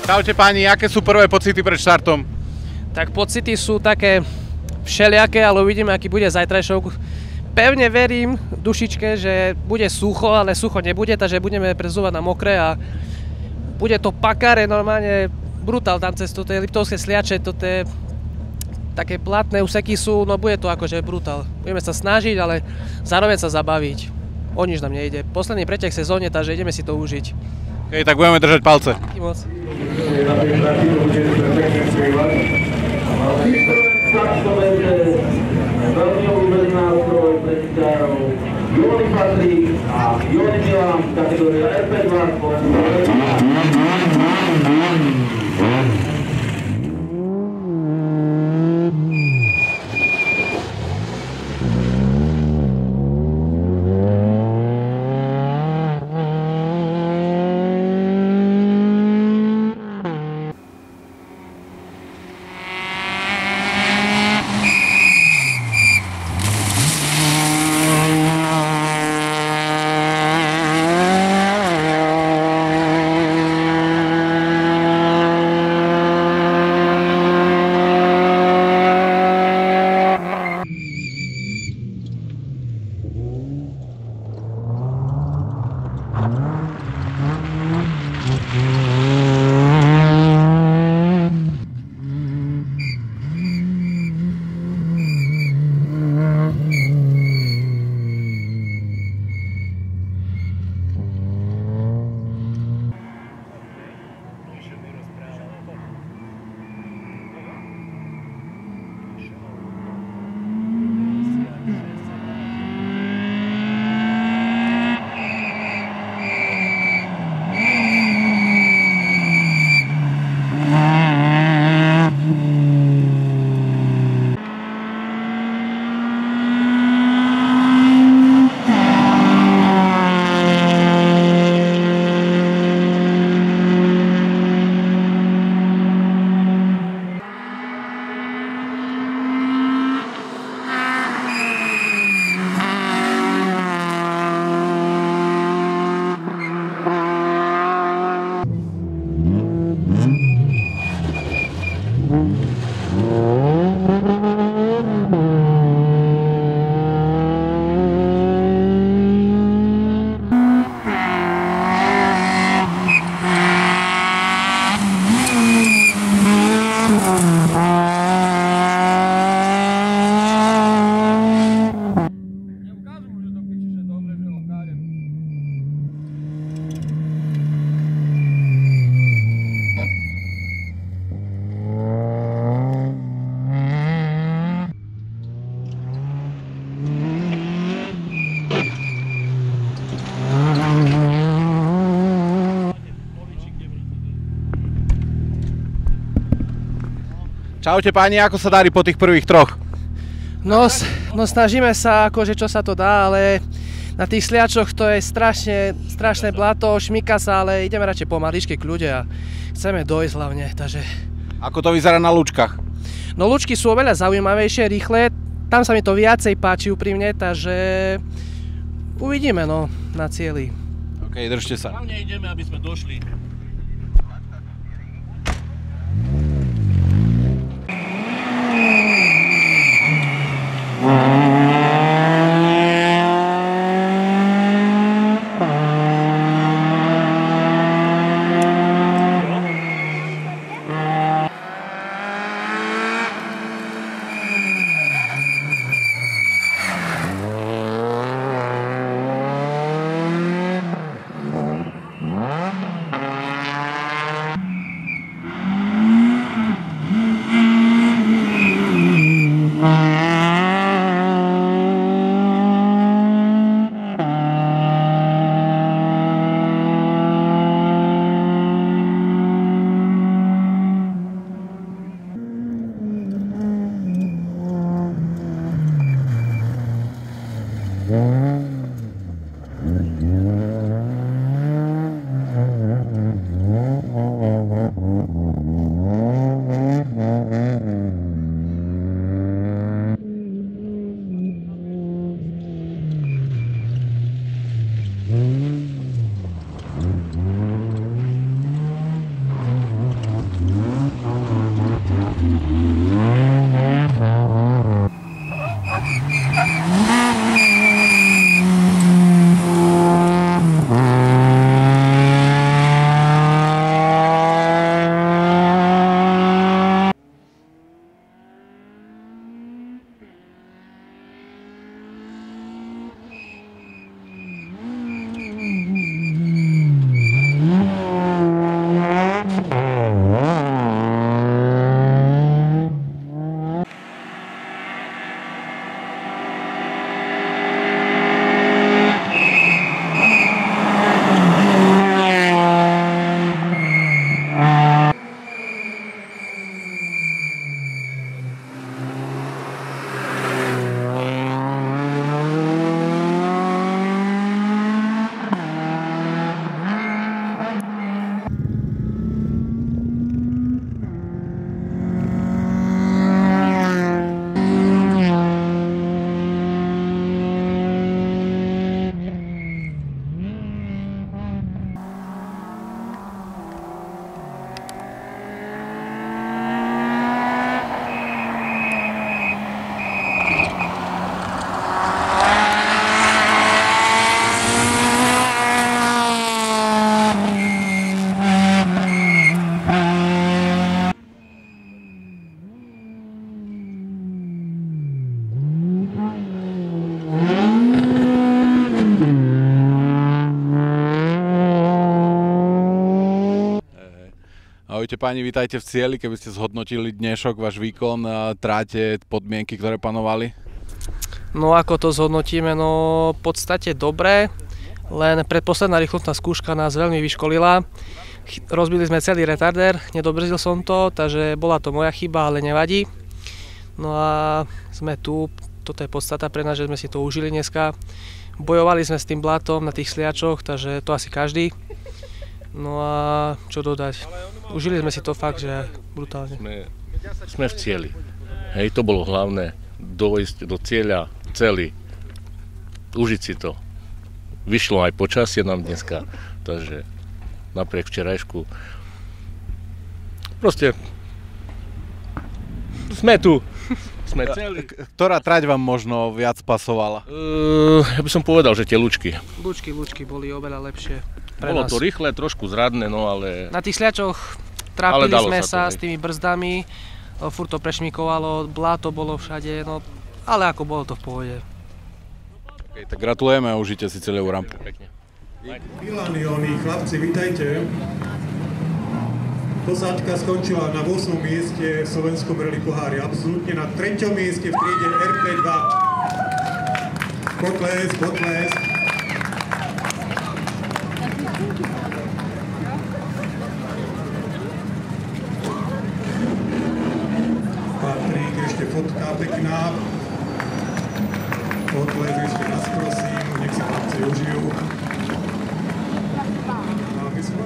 Čaute páni, aké sú prvé pocity pred štartom? Tak pocity sú také všelijaké, ale uvidíme, aký bude zajtrajšok. Pevne verím dušičke, že bude sucho, ale sucho nebude, takže budeme prezúvať na mokré a bude to pakáre, normálne brutál tam cez tie Liptovské Sliače, je také platné úseky sú, no bude to akože brutál. Budeme sa snažiť, ale zároveň sa zabaviť. O nič nám nejde. Posledný pretek sezóne, takže ideme si to užiť. Okay, tak budeme držať palce. Díky moc. Veľmi obľúbený nástroj pre cigárov Jony Patrik a Jony Milan, kategória RP2 Čaute páni, ako sa darí po tých prvých troch? No snažíme sa, akože čo sa to dá, ale na tých Sliačoch to je strašné blato, šmyka sa, ale ideme radšej pomaličky k ľude a chceme dojsť hlavne, takže... Ako to vyzerá na lúčkach? No lúčky sú oveľa zaujímavejšie, rýchle, tam sa mi to viacej páči úprimne, takže uvidíme no, na cieli. OK, držte sa. Hlavne ideme, aby sme došli. Ahojte páni, vítajte v cieli, keby ste zhodnotili dnešok, váš výkon, tráte, podmienky, ktoré panovali? No ako to zhodnotíme, no v podstate dobre, len predposledná rýchlostná skúška nás veľmi vyškolila. Rozbili sme celý retardér, nedobrzdil som to, takže bola to moja chyba, ale nevadí. No a sme tu, toto je podstata pre nás, že sme si to užili dneska. Bojovali sme s tým blátom na tých sliačoch, takže to asi každý. No a čo dodať, užili sme si to fakt, že brutálne. Sme v cieli, hej, to bolo hlavné, dojsť do cieľa celý, užiť si to. Vyšlo aj počasie nám dneska, takže napriek včerajšku, proste sme tu, sme celí. Ktorá trať vám možno viac pasovala? Ja by som povedal, že tie Lučky. Lučky boli oveľa lepšie. Bolo to rýchle, trošku zradné, no ale... Na tých sliačoch trápili sme sa s tými brzdami, furt to prešmikovalo, bláto bolo všade, no ale ako bolo to v pohode. Okay, tak gratulujeme a užite si celú rampu. Pekne. Milanioni, chlapci, vítajte. Posádka skončila na 8. mieste v slovenskom rally pohári, absolútne na 3. mieste v triede RP2. Potles. Patrik, ešte fotka pekná. Potles, ešte nás prosím, nech si chlapci užijú. A my sme...